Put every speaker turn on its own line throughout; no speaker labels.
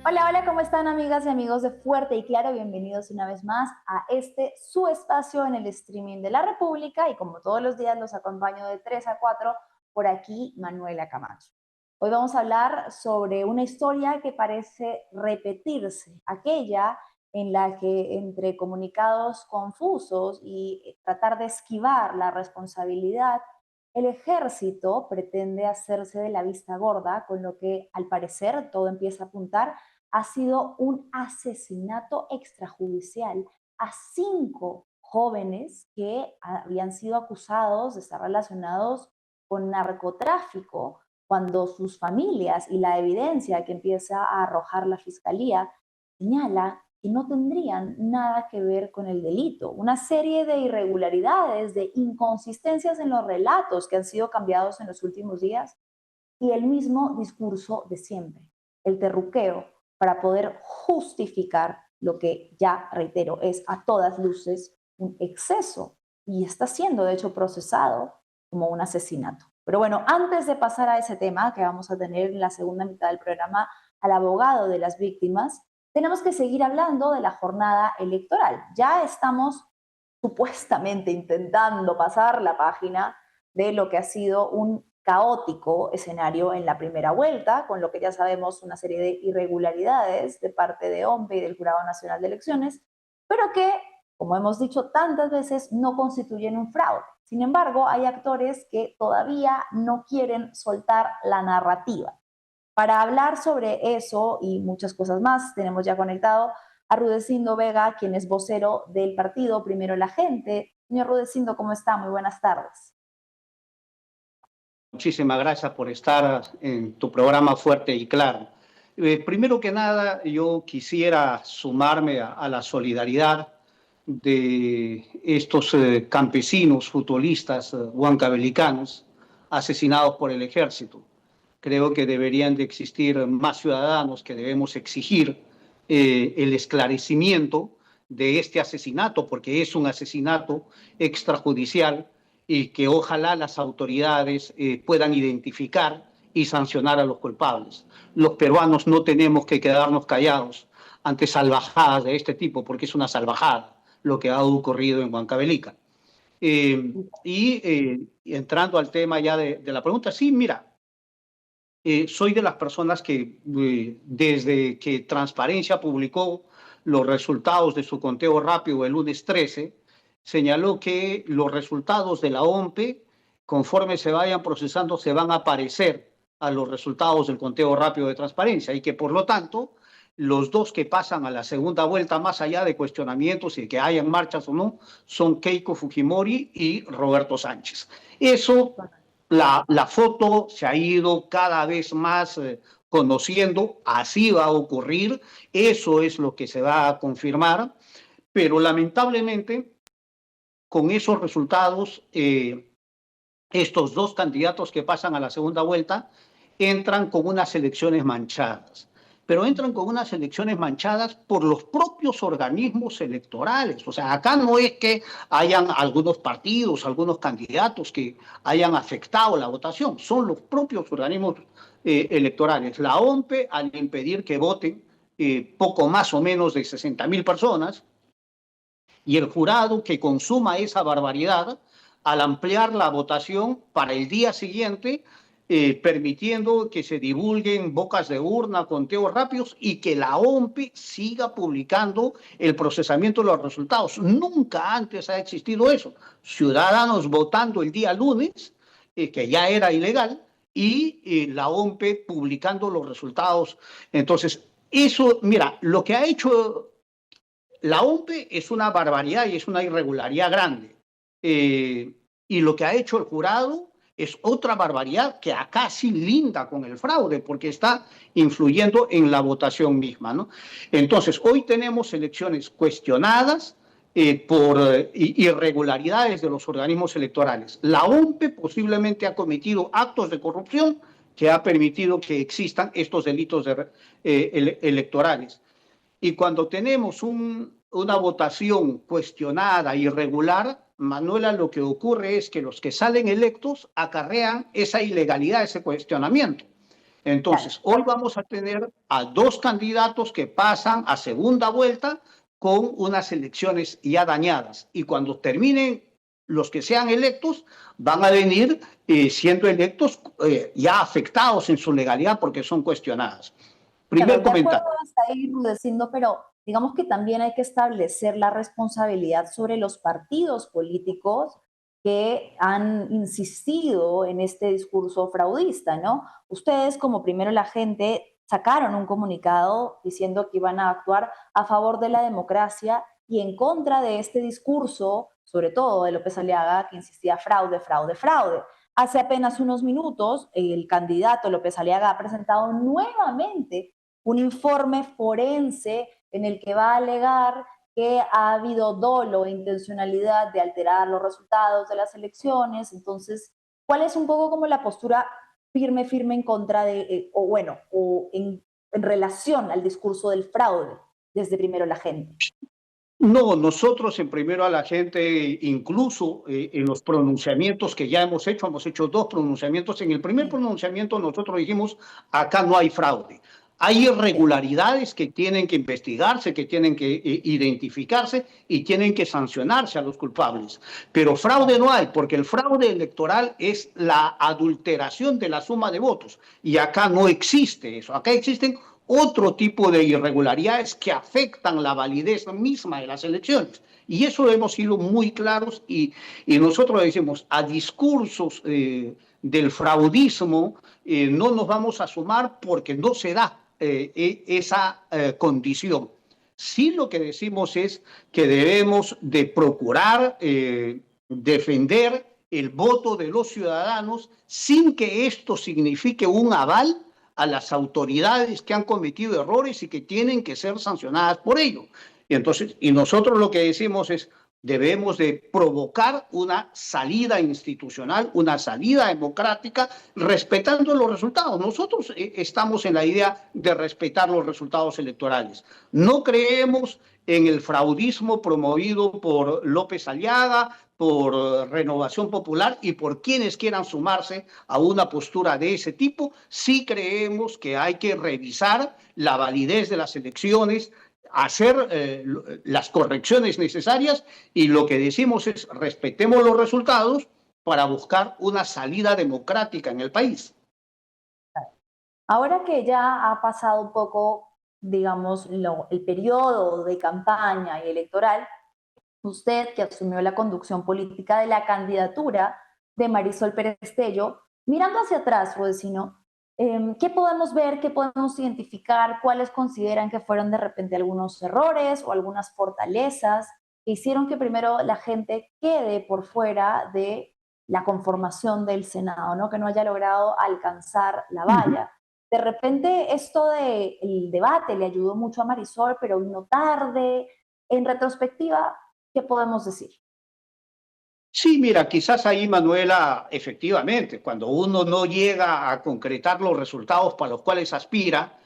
Hola, hola, ¿cómo están amigas y amigos de Fuerte y Claro? Bienvenidos una vez más a su espacio en el streaming de la República y como todos los días los acompaño de 3 a 4 por aquí Manuela Camacho. Hoy vamos a hablar sobre una historia que parece repetirse, aquella en la que entre comunicados confusos y tratar de esquivar la responsabilidad, el ejército pretende hacerse de la vista gorda, con lo que al parecer todo empieza a apuntar ha sido un asesinato extrajudicial a 5 jóvenes que habían sido acusados de estar relacionados con narcotráfico, cuando sus familias y la evidencia que empieza a arrojar la fiscalía señala que no tendrían nada que ver con el delito. Una serie de irregularidades, de inconsistencias en los relatos que han sido cambiados en los últimos días y el mismo discurso de siempre, el terruqueo, para poder justificar lo que ya reitero es a todas luces un exceso y está siendo de hecho procesado como un asesinato. Pero bueno, antes de pasar a ese tema que vamos a tener en la segunda mitad del programa al abogado de las víctimas, tenemos que seguir hablando de la jornada electoral. Ya estamos supuestamente intentando pasar la página de lo que ha sido un caótico escenario en la primera vuelta, con lo que ya sabemos una serie de irregularidades de parte de OMPE y del Jurado Nacional de Elecciones, pero que, como hemos dicho tantas veces, no constituyen un fraude. Sin embargo, hay actores que todavía no quieren soltar la narrativa. Para hablar sobre eso y muchas cosas más, tenemos ya conectado a Rudecindo Vega, quien es vocero del partido Primero la Gente. Señor Rudecindo, ¿cómo está? Muy buenas tardes.
Muchísimas gracias por estar en tu programa Fuerte y Claro. Primero que nada, yo quisiera sumarme a la solidaridad de estos campesinos futbolistas huancavelicanos asesinados por el ejército. Creo que deberían de existir más ciudadanos que debemos exigir el esclarecimiento de este asesinato, porque es un asesinato extrajudicial y que ojalá las autoridades puedan identificar y sancionar a los culpables. Los peruanos no tenemos que quedarnos callados ante salvajadas de este tipo, porque es una salvajada lo que ha ocurrido en Huancavelica. Entrando al tema ya de la pregunta, sí, mira, soy de las personas que desde que Transparencia publicó los resultados de su conteo rápido el lunes 13, señaló que los resultados de la OMPE, conforme se vayan procesando, se van a parecer a los resultados del conteo rápido de Transparencia y que, por lo tanto, los dos que pasan a la segunda vuelta, más allá de cuestionamientos y que hayan marchas o no, son Keiko Fujimori y Roberto Sánchez. Eso la foto se ha ido cada vez más conociendo, así va a ocurrir, eso es lo que se va a confirmar, pero lamentablemente con esos resultados, estos dos candidatos que pasan a la segunda vuelta entran con unas elecciones manchadas, pero entran con unas elecciones manchadas por los propios organismos electorales. O sea, acá no es que hayan algunos partidos, algunos candidatos que hayan afectado la votación, son los propios organismos electorales. La OMPE, al impedir que voten poco más o menos de 60.000 personas, y el jurado que consuma esa barbaridad al ampliar la votación para el día siguiente, permitiendo que se divulguen bocas de urna, conteos rápidos y que la OMPE siga publicando el procesamiento de los resultados. Nunca antes ha existido eso. Ciudadanos votando el día lunes, que ya era ilegal, y la OMPE publicando los resultados. Entonces, eso, mira, lo que ha hecho la OMPE es una barbaridad y es una irregularidad grande. Y lo que ha hecho el jurado es otra barbaridad que acá sí linda con el fraude, porque está influyendo en la votación misma, ¿no? Entonces, hoy tenemos elecciones cuestionadas por irregularidades de los organismos electorales. La OMPE posiblemente ha cometido actos de corrupción que ha permitido que existan estos delitos electorales. Y cuando tenemos una votación cuestionada, irregular, Manuela, lo que ocurre es que los que salen electos acarrean esa ilegalidad, ese cuestionamiento. Entonces, hoy vamos a tener a dos candidatos que pasan a segunda vuelta con unas elecciones ya dañadas. Y cuando terminen los que sean electos, van a venir siendo electos ya afectados en su legalidad porque son cuestionadas.
Claro,
Primer
de acuerdo
comentario.
hasta ahí, Rudecindo, pero digamos que también hay que establecer la responsabilidad sobre los partidos políticos que han insistido en este discurso fraudista, ¿no? Ustedes, como primero la gente, sacaron un comunicado diciendo que iban a actuar a favor de la democracia y en contra de este discurso, sobre todo de López Aliaga, que insistía fraude, fraude, fraude. Hace apenas unos minutos, el candidato López Aliaga ha presentado nuevamente un informe forense en el que va a alegar que ha habido dolo e intencionalidad de alterar los resultados de las elecciones. Entonces, ¿cuál es un poco como la postura firme, firme en contra de, o bueno, o en relación al discurso del fraude desde primero la gente?
No, nosotros en primero a la gente, incluso en los pronunciamientos que ya hemos hecho dos pronunciamientos. En el primer
Sí,
pronunciamiento nosotros dijimos, acá no hay fraude. Hay
sí.
irregularidades que tienen que investigarse, que tienen que identificarse y tienen que sancionarse a los culpables. Pero fraude no hay, porque el fraude electoral es la adulteración de la suma de votos. Y acá no existe eso. Acá existen otro tipo de irregularidades que afectan la validez misma de las elecciones. Y eso hemos sido muy claros y nosotros decimos a discursos del fraudismo no nos vamos a sumar porque no se da esa condición. Sí lo que decimos es que debemos de procurar defender el voto de los ciudadanos sin que esto signifique un aval a las autoridades que han cometido errores y que tienen que ser sancionadas por ello. Y entonces, y nosotros lo que decimos es, debemos de provocar una salida institucional, una salida democrática, respetando los resultados. Nosotros estamos en la idea de respetar los resultados electorales. No creemos en el fraudismo promovido por López Aliaga, por Renovación Popular y por quienes quieran sumarse a una postura de ese tipo. Sí creemos que hay que revisar la validez de las elecciones, hacer las correcciones necesarias y lo que decimos es respetemos los resultados para buscar una salida democrática en el país.
Ahora que ya ha pasado un poco, digamos, el periodo de campaña y electoral, usted, que asumió la conducción política de la candidatura de Marisol Pérez Tello, mirando hacia atrás, Rodecino, ¿qué podemos ver, qué podemos identificar, cuáles consideran que fueron de repente algunos errores o algunas fortalezas que hicieron que primero la gente quede por fuera de la conformación del Senado, ¿no? Que no haya logrado alcanzar la
Uh -huh.
valla? De repente esto del debate le ayudó mucho a Marisol, pero vino tarde. En retrospectiva, ¿qué podemos decir?
Sí, mira, quizás ahí, Manuela, efectivamente, cuando uno no llega a concretar los resultados para los cuales aspira,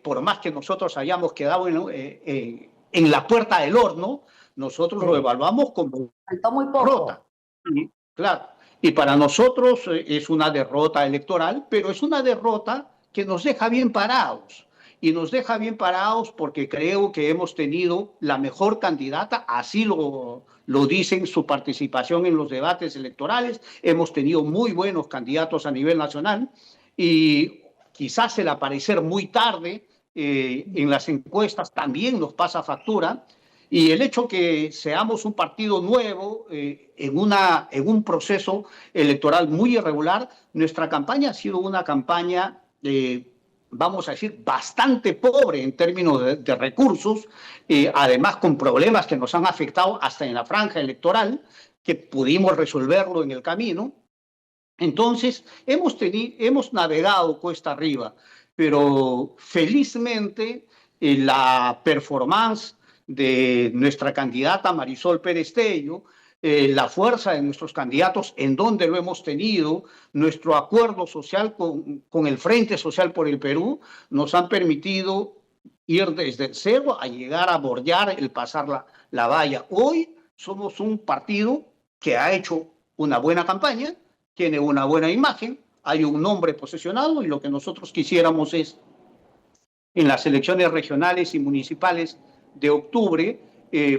por más que nosotros hayamos quedado en la puerta del horno, nosotros lo
Sí,
evaluamos como
faltó muy
derrota.
poco.
Y, claro, y para nosotros es una derrota electoral, pero es una derrota que nos deja bien parados. Y nos deja bien parados porque creo que hemos tenido la mejor candidata, así lo dicen su participación en los debates electorales, hemos tenido muy buenos candidatos a nivel nacional y quizás el aparecer muy tarde en las encuestas también nos pasa factura. Y el hecho que seamos un partido nuevo en un proceso electoral muy irregular, nuestra campaña ha sido una campaña, vamos a decir, bastante pobre en términos de recursos, además con problemas que nos han afectado hasta en la franja electoral, que pudimos resolverlo en el camino. Entonces, hemos navegado cuesta arriba, pero felizmente la performance de nuestra candidata Marisol Pérez Tello, la fuerza de nuestros candidatos, en donde lo hemos tenido, nuestro acuerdo social con el Frente Social por el Perú, nos han permitido ir desde el cero a llegar a bordear el pasar la valla. Hoy somos un partido que ha hecho una buena campaña, tiene una buena imagen, hay un nombre posesionado y lo que nosotros quisiéramos es, en las elecciones regionales y municipales de octubre,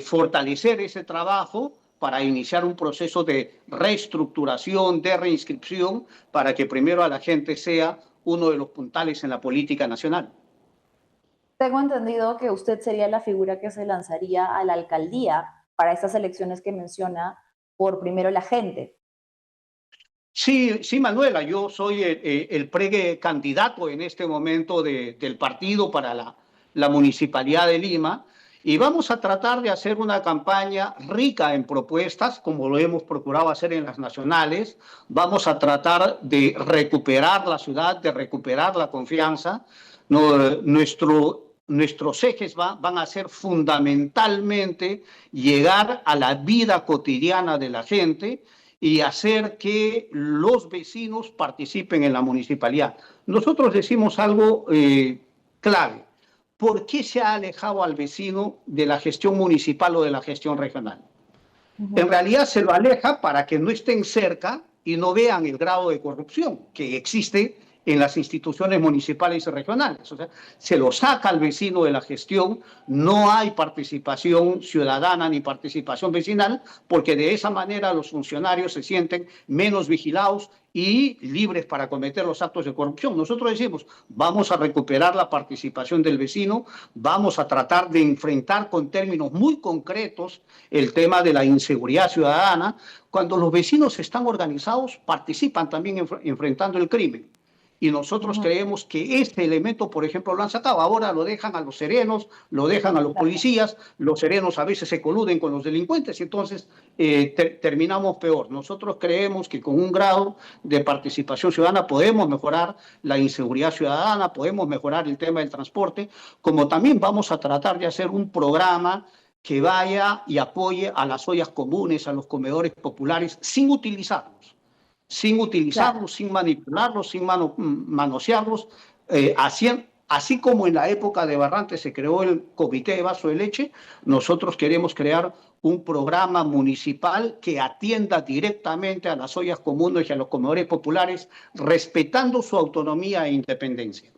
fortalecer ese trabajo para iniciar un proceso de reestructuración, de reinscripción, para que primero a la gente sea uno de los puntales en la política nacional.
Tengo entendido que usted sería la figura que se lanzaría a la alcaldía para estas elecciones que menciona por primero la gente.
Sí, sí, Manuela, yo soy el precandidato en este momento del partido para la Municipalidad de Lima y vamos a tratar de hacer una campaña rica en propuestas, como lo hemos procurado hacer en las nacionales. Vamos a tratar de recuperar la ciudad, de recuperar la confianza. Nuestros ejes van a ser fundamentalmente llegar a la vida cotidiana de la gente y hacer que los vecinos participen en la municipalidad. Nosotros decimos algo clave. ¿Por qué se ha alejado al vecino de la gestión municipal o de la gestión regional? En realidad se lo aleja para que no estén cerca y no vean el grado de corrupción que existe en las instituciones municipales y regionales. O sea, se lo saca al vecino de la gestión, no hay participación ciudadana ni participación vecinal, porque de esa manera los funcionarios se sienten menos vigilados y libres para cometer los actos de corrupción. Nosotros decimos, vamos a recuperar la participación del vecino, vamos a tratar de enfrentar con términos muy concretos el tema de la inseguridad ciudadana. Cuando los vecinos están organizados, participan también enfrentando el crimen. Y nosotros creemos que este elemento, por ejemplo, lo han sacado. Ahora lo dejan a los serenos, lo dejan a los policías, los serenos a veces se coluden con los delincuentes y entonces terminamos peor. Nosotros creemos que con un grado de participación ciudadana podemos mejorar la inseguridad ciudadana, podemos mejorar el tema del transporte, como también vamos a tratar de hacer un programa que vaya y apoye a las ollas comunes, a los comedores populares, sin utilizarlos, sin manipularlos, sin manosearlos, así como en la época de Barrantes se creó el Comité de Vaso de Leche, nosotros queremos crear un programa municipal que atienda directamente a las ollas comunes y a los comedores populares, respetando su autonomía e independencia.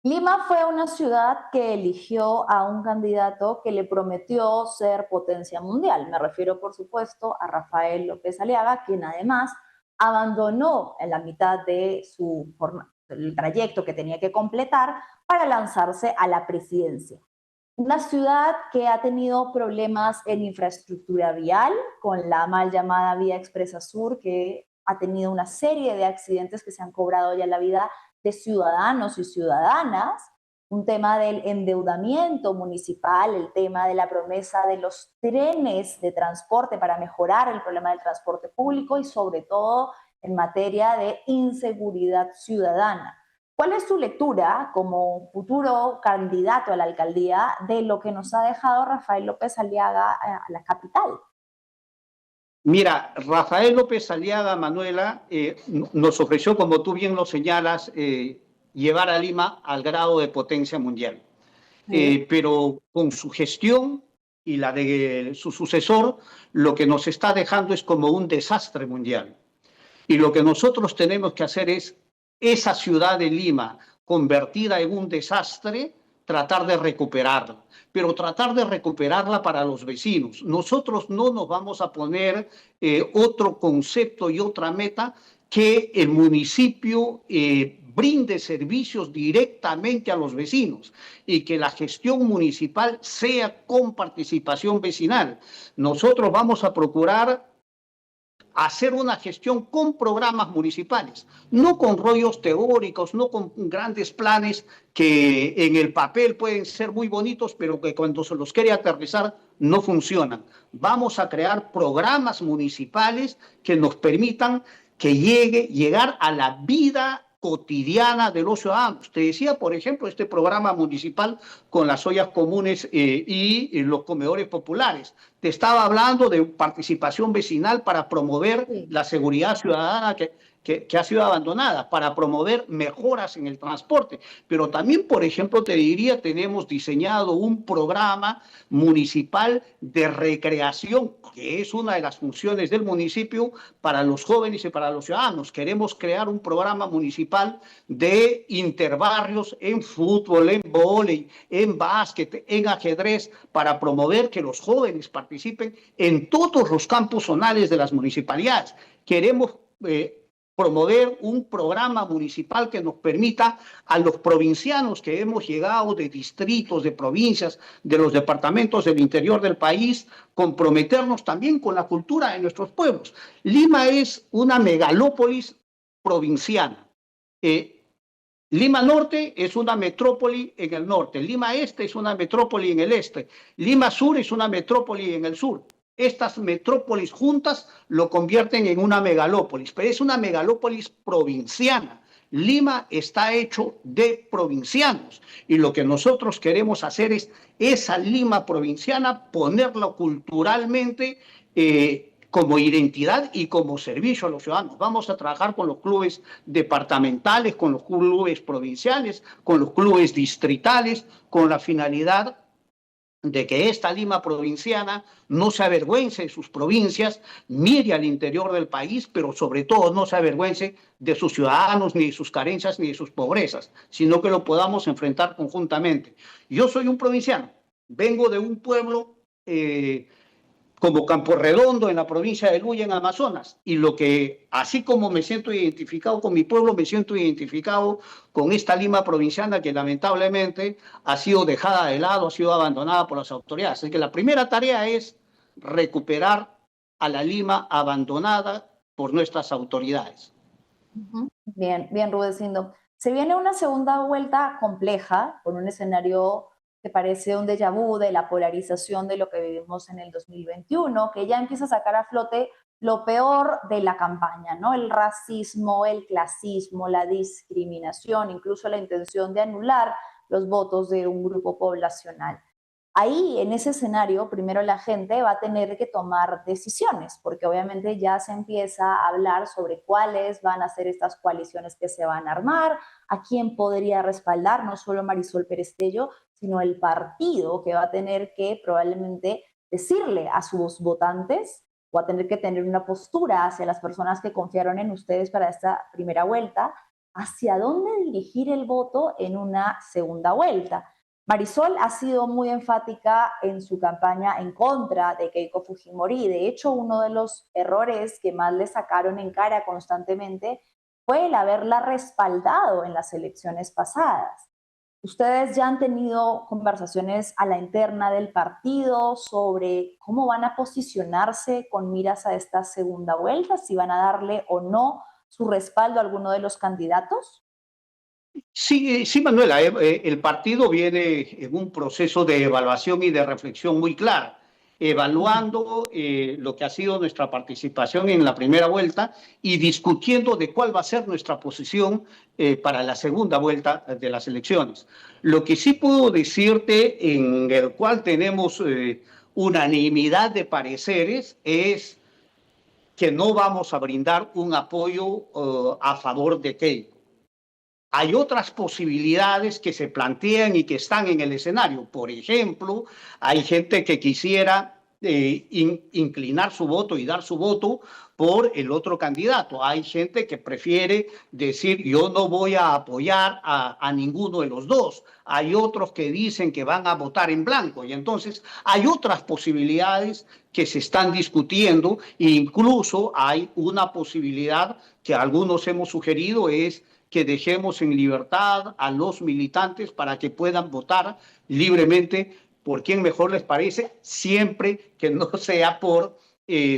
Lima fue una ciudad que eligió a un candidato que le prometió ser potencia mundial. Me refiero, por supuesto, a Rafael López Aliaga, quien además abandonó en la mitad de el trayecto que tenía que completar para lanzarse a la presidencia. Una ciudad que ha tenido problemas en infraestructura vial, con la mal llamada Vía Expresa Sur, que ha tenido una serie de accidentes que se han cobrado ya la vida de ciudadanos y ciudadanas, un tema del endeudamiento municipal, el tema de la promesa de los trenes de transporte para mejorar el problema del transporte público y sobre todo en materia de inseguridad ciudadana. ¿Cuál es su lectura como futuro candidato a la alcaldía de lo que nos ha dejado Rafael López Aliaga a la capital?
Mira, Rafael López Aliaga, Manuela, nos ofreció, como tú bien lo señalas, llevar a Lima al grado de potencia mundial. Pero con su gestión y la de su sucesor, lo que nos está dejando es como un desastre mundial. Y lo que nosotros tenemos que hacer es esa ciudad de Lima convertida en un desastre, tratar de recuperarla, pero tratar de recuperarla para los vecinos. Nosotros no nos vamos a poner otro concepto y otra meta que el municipio brinde servicios directamente a los vecinos y que la gestión municipal sea con participación vecinal. Nosotros vamos a procurar hacer una gestión con programas municipales, no con rollos teóricos, no con grandes planes que en el papel pueden ser muy bonitos, pero que cuando se los quiere aterrizar no funcionan. Vamos a crear programas municipales que nos permitan llegar a la vida cotidiana de los ciudadanos. Te decía, por ejemplo, este programa municipal con las ollas comunes y los comedores populares. Te estaba hablando de participación vecinal para promover la seguridad ciudadana que ha sido abandonada, para promover mejoras en el transporte. Pero también, por ejemplo, te diría, tenemos diseñado un programa municipal de recreación, que es una de las funciones del municipio para los jóvenes y para los ciudadanos. Queremos crear un programa municipal de interbarrios en fútbol, en vóley, en básquet, en ajedrez, para promover que los jóvenes participen en todos los campos zonales de las municipalidades. Queremos promover un programa municipal que nos permita a los provincianos que hemos llegado de distritos, de provincias, de los departamentos del interior del país, comprometernos también con la cultura de nuestros pueblos. Lima es una megalópolis provinciana. Lima Norte es una metrópoli en el norte, Lima Este es una metrópoli en el este, Lima Sur es una metrópoli en el sur. Estas metrópolis juntas lo convierten en una megalópolis, pero es una megalópolis provinciana. Lima está hecho de provincianos y lo que nosotros queremos hacer es esa Lima provinciana ponerla culturalmente como identidad y como servicio a los ciudadanos. Vamos a trabajar con los clubes departamentales, con los clubes provinciales, con los clubes distritales, con la finalidad de que esta Lima provinciana no se avergüence de sus provincias, mire al interior del país, pero sobre todo no se avergüence de sus ciudadanos, ni de sus carencias, ni de sus pobrezas, sino que lo podamos enfrentar conjuntamente. Yo soy un provinciano, vengo de un pueblo como Campo Redondo, en la provincia de Luya, en Amazonas. Y lo que, así como me siento identificado con mi pueblo, me siento identificado con esta Lima provinciana que lamentablemente ha sido dejada de lado, ha sido abandonada por las autoridades. Así que la primera tarea es recuperar a la Lima abandonada por nuestras autoridades.
Bien, bien, Rudecindo. Se viene una segunda vuelta compleja, con un escenario que parece un déjà vu de la polarización de lo que vivimos en el 2021, que ya empieza a sacar a flote lo peor de la campaña, ¿no? El racismo, el clasismo, la discriminación, incluso la intención de anular los votos de un grupo poblacional. Ahí, en ese escenario, primero la gente va a tener que tomar decisiones, porque obviamente ya se empieza a hablar sobre cuáles van a ser estas coaliciones que se van a armar, a quién podría respaldar, no solo Marisol Perestello, sino el partido que va a tener que probablemente decirle a sus votantes, o a tener que tener una postura hacia las personas que confiaron en ustedes para esta primera vuelta, hacia dónde dirigir el voto en una segunda vuelta. Marisol ha sido muy enfática en su campaña en contra de Keiko Fujimori. De hecho, uno de los errores que más le sacaron en cara constantemente fue el haberla respaldado en las elecciones pasadas. ¿Ustedes ya han tenido conversaciones a la interna del partido sobre cómo van a posicionarse con miras a esta segunda vuelta? ¿Si van a darle o no su respaldo a alguno de los candidatos?
Sí, sí, Manuela, el partido viene en un proceso de evaluación y de reflexión muy clara, evaluando lo que ha sido nuestra participación en la primera vuelta y discutiendo de cuál va a ser nuestra posición para la segunda vuelta de las elecciones. Lo que sí puedo decirte, en el cual tenemos unanimidad de pareceres, es que no vamos a brindar un apoyo a favor de Keiko. Hay otras posibilidades que se plantean y que están en el escenario. Por ejemplo, hay gente que quisiera inclinar su voto y dar su voto por el otro candidato. Hay gente que prefiere decir yo no voy a apoyar a ninguno de los dos. Hay otros que dicen que van a votar en blanco y entonces hay otras posibilidades que se están discutiendo e incluso hay una posibilidad que algunos hemos sugerido es que dejemos en libertad a los militantes para que puedan votar libremente por quien mejor les parece, siempre que no sea por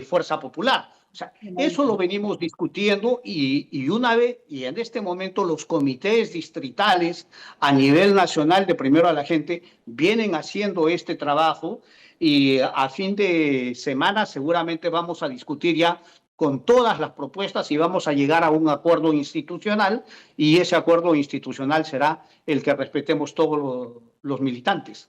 fuerza popular. O sea, eso lo venimos discutiendo y una vez, y en este momento los comités distritales a nivel nacional de Primero a la Gente vienen haciendo este trabajo y a fin de semana seguramente vamos a discutir ya con todas las propuestas y vamos a llegar a un acuerdo institucional y ese acuerdo institucional será el que respetemos todos los militantes.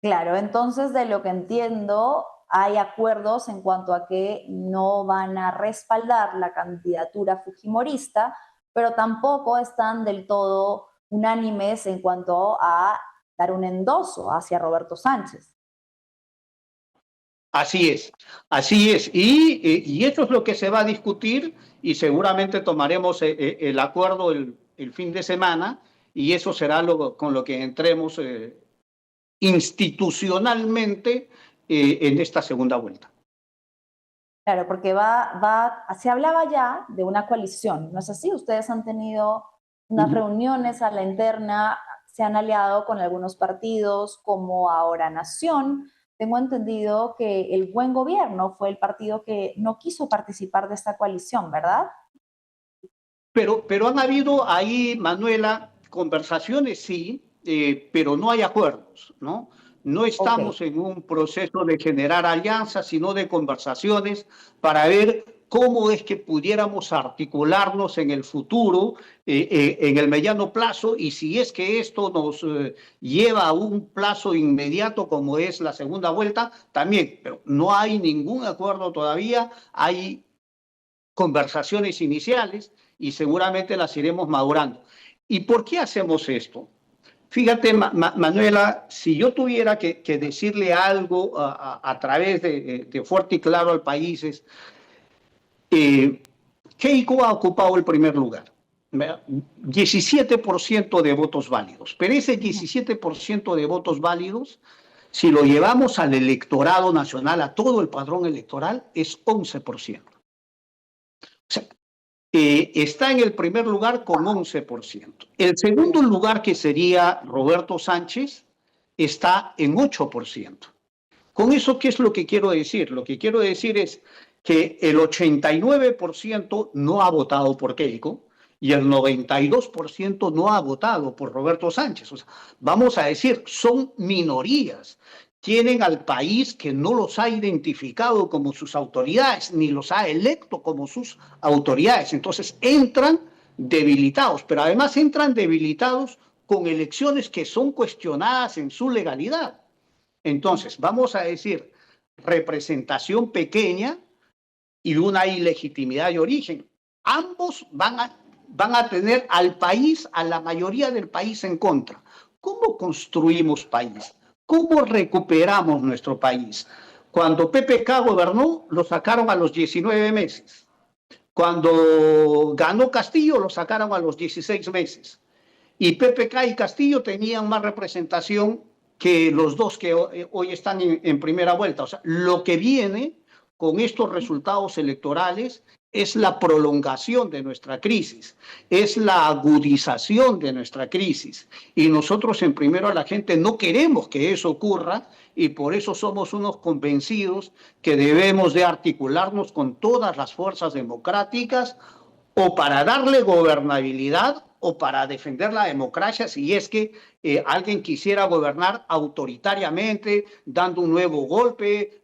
Claro, entonces de lo que entiendo, hay acuerdos en cuanto a que no van a respaldar la candidatura fujimorista, pero tampoco están del todo unánimes en cuanto a dar un endoso hacia Roberto Sánchez.
Así es, así es. Y eso es lo que se va a discutir y seguramente tomaremos el acuerdo el fin de semana y eso será con lo que entremos institucionalmente en esta segunda vuelta.
Claro, porque se hablaba ya de una coalición, ¿no es así? Ustedes han tenido unas reuniones a la interna, se han aliado con algunos partidos como Ahora Nación. Tengo entendido que el Buen Gobierno fue el partido que no quiso participar de esta coalición, ¿verdad?
Pero han habido ahí, Manuela, conversaciones, sí, pero no hay acuerdos, ¿no? No estamos en un proceso de generar alianzas, sino de conversaciones para ver cómo es que pudiéramos articularnos en el futuro, en el mediano plazo, y si es que esto nos lleva a un plazo inmediato como es la segunda vuelta, también, pero no hay ningún acuerdo todavía, hay conversaciones iniciales y seguramente las iremos madurando. ¿Y por qué hacemos esto? Fíjate, Manuela, si yo tuviera que decirle algo a través de Fuerte y Claro al país, es, Keiko ha ocupado el primer lugar. 17% de votos válidos, pero ese 17% de votos válidos, si lo llevamos al electorado nacional, a todo el padrón electoral, es 11%. O sea, está en el primer lugar con 11%. El segundo lugar, que sería Roberto Sánchez, está en 8%. Con eso, ¿qué es lo que quiero decir? Lo que quiero decir es que el 89% no ha votado por Keiko y el 92% no ha votado por Roberto Sánchez. O sea, vamos a decir, son minorías. Tienen al país que no los ha identificado como sus autoridades, ni los ha electo como sus autoridades. Entonces entran debilitados, pero además entran debilitados con elecciones que son cuestionadas en su legalidad. Entonces, vamos a decir, representación pequeña y una ilegitimidad de origen. Ambos van a tener al país, a la mayoría del país en contra. ¿Cómo construimos país? ¿Cómo recuperamos nuestro país? Cuando PPK gobernó, lo sacaron a los 19 meses. Cuando ganó Castillo, lo sacaron a los 16 meses. Y PPK y Castillo tenían más representación que los dos que hoy están en primera vuelta. O sea, lo que viene con estos resultados electorales es la prolongación de nuestra crisis, es la agudización de nuestra crisis. Y nosotros en Primero a la Gente no queremos que eso ocurra y por eso somos unos convencidos que debemos de articularnos con todas las fuerzas democráticas o para darle gobernabilidad o para defender la democracia si es que alguien quisiera gobernar autoritariamente, dando un nuevo golpe,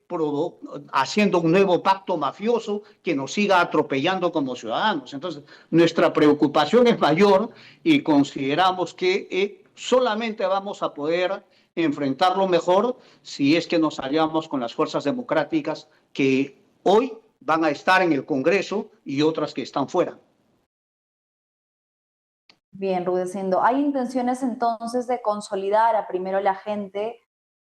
haciendo un nuevo pacto mafioso que nos siga atropellando como ciudadanos. Entonces, nuestra preocupación es mayor y consideramos que solamente vamos a poder enfrentarlo mejor si es que nos aliamos con las fuerzas democráticas que hoy van a estar en el Congreso y otras que están fuera.
Bien, Rudecindo. ¿Hay intenciones entonces de consolidar a Primero la Gente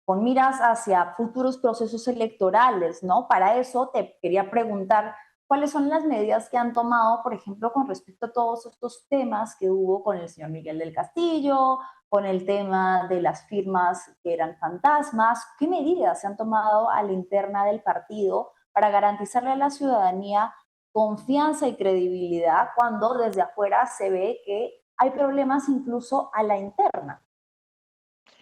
con miras hacia futuros procesos electorales, ¿no? Para eso te quería preguntar cuáles son las medidas que han tomado, por ejemplo, con respecto a todos estos temas que hubo con el señor Miguel del Castillo, con el tema de las firmas que eran fantasmas. ¿Qué medidas se han tomado a la interna del partido para garantizarle a la ciudadanía confianza y credibilidad cuando desde afuera se ve que hay problemas incluso a la interna?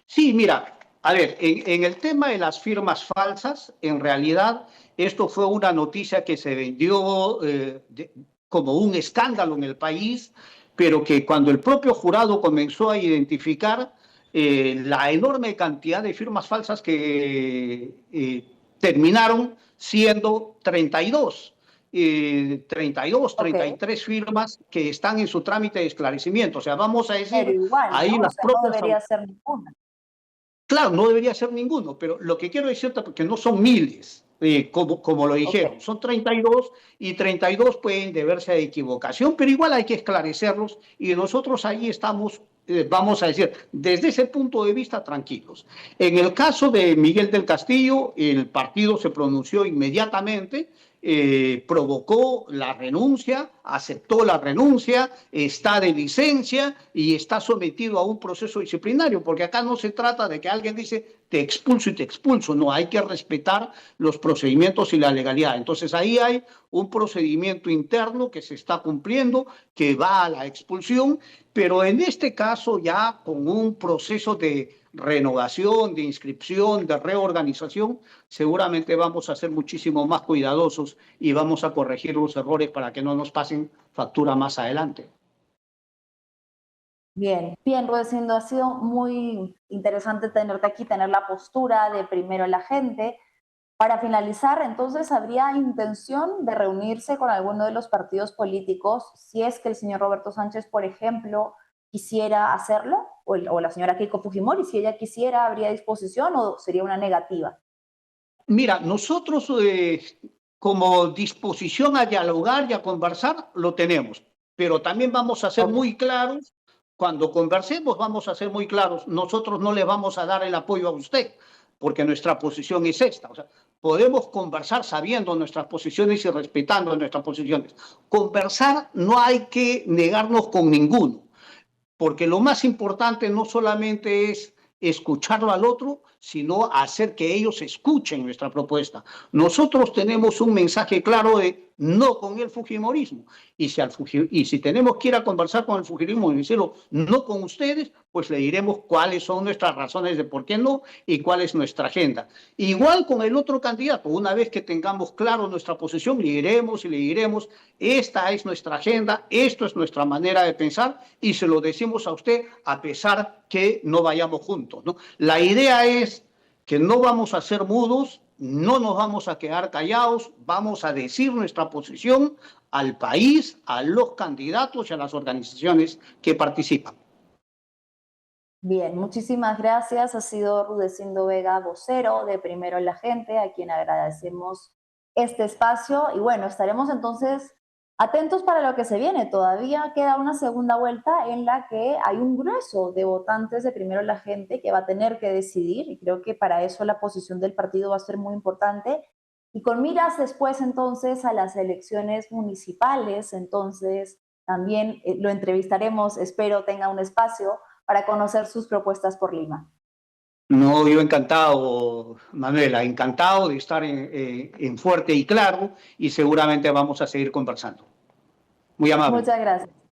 Sí, mira, a ver, en el tema de las firmas falsas, en realidad esto fue una noticia que se vendió como un escándalo en el país, pero que cuando el propio jurado comenzó a identificar la enorme cantidad de firmas falsas que terminaron siendo 32. 32, 33 firmas que están en su trámite de esclarecimiento. O sea, vamos a decir,
Pero igual,
ahí
¿no? O
las
sea, no
propias...
debería ser ninguna.
Claro, no debería ser ninguno, pero lo que quiero decirte, porque no son miles, como lo dijeron, son 32 y 32 pueden deberse a equivocación, pero igual hay que esclarecerlos y nosotros ahí estamos, vamos a decir, desde ese punto de vista tranquilos. En el caso de Miguel del Castillo, el partido se pronunció inmediatamente, provocó la renuncia, aceptó la renuncia, está de licencia y está sometido a un proceso disciplinario, porque acá no se trata de que alguien dice te expulso y te expulso, no, hay que respetar los procedimientos y la legalidad. Entonces ahí hay un procedimiento interno que se está cumpliendo, que va a la expulsión, pero en este caso ya con un proceso de renovación, de inscripción, de reorganización, seguramente vamos a ser muchísimo más cuidadosos y vamos a corregir los errores para que no nos pasen factura más adelante.
Bien, bien, Rudecindo, ha sido muy interesante tenerte aquí, tener la postura de primero la gente. Para finalizar, entonces, ¿habría intención de reunirse con alguno de los partidos políticos si es que el señor Roberto Sánchez, por ejemplo, quisiera hacerlo? O la señora Keiko Fujimori, si ella quisiera, ¿habría disposición o sería una negativa?
Mira, nosotros como disposición a dialogar y a conversar lo tenemos, pero también vamos a ser
Ok,
muy claros, cuando conversemos vamos a ser muy claros, nosotros no le vamos a dar el apoyo a usted, porque nuestra posición es esta, o sea, podemos conversar sabiendo nuestras posiciones y respetando nuestras posiciones. Conversar no hay que negarnos con ninguno, porque lo más importante no solamente es escucharlo al otro, sino hacer que ellos escuchen nuestra propuesta. Nosotros tenemos un mensaje claro de no con el fujimorismo, y si tenemos que ir a conversar con el fujimorismo y decirlo no con ustedes, pues le diremos cuáles son nuestras razones de por qué no y cuál es nuestra agenda. Igual con el otro candidato, una vez que tengamos claro nuestra posición, le diremos y le diremos, esta es nuestra agenda, esto es nuestra manera de pensar, y se lo decimos a usted a pesar que no vayamos juntos, ¿no? La idea es que no vamos a ser mudos, no nos vamos a quedar callados, vamos a decir nuestra posición al país, a los candidatos y a las organizaciones que participan.
bien, muchísimas gracias. Ha sido Rudecindo Vega, vocero de Primero la Gente, a quien agradecemos este espacio. Y bueno, estaremos entonces atentos para lo que se viene. Todavía queda una segunda vuelta en la que hay un grueso de votantes de Primero la Gente que va a tener que decidir, y creo que para eso la posición del partido va a ser muy importante. Y con miras después entonces a las elecciones municipales, entonces también lo entrevistaremos, espero tenga un espacio para conocer sus propuestas por Lima.
No, yo encantado, Manuela, encantado de estar en Fuerte y Claro y seguramente vamos a seguir conversando. Muy amable.
Muchas gracias.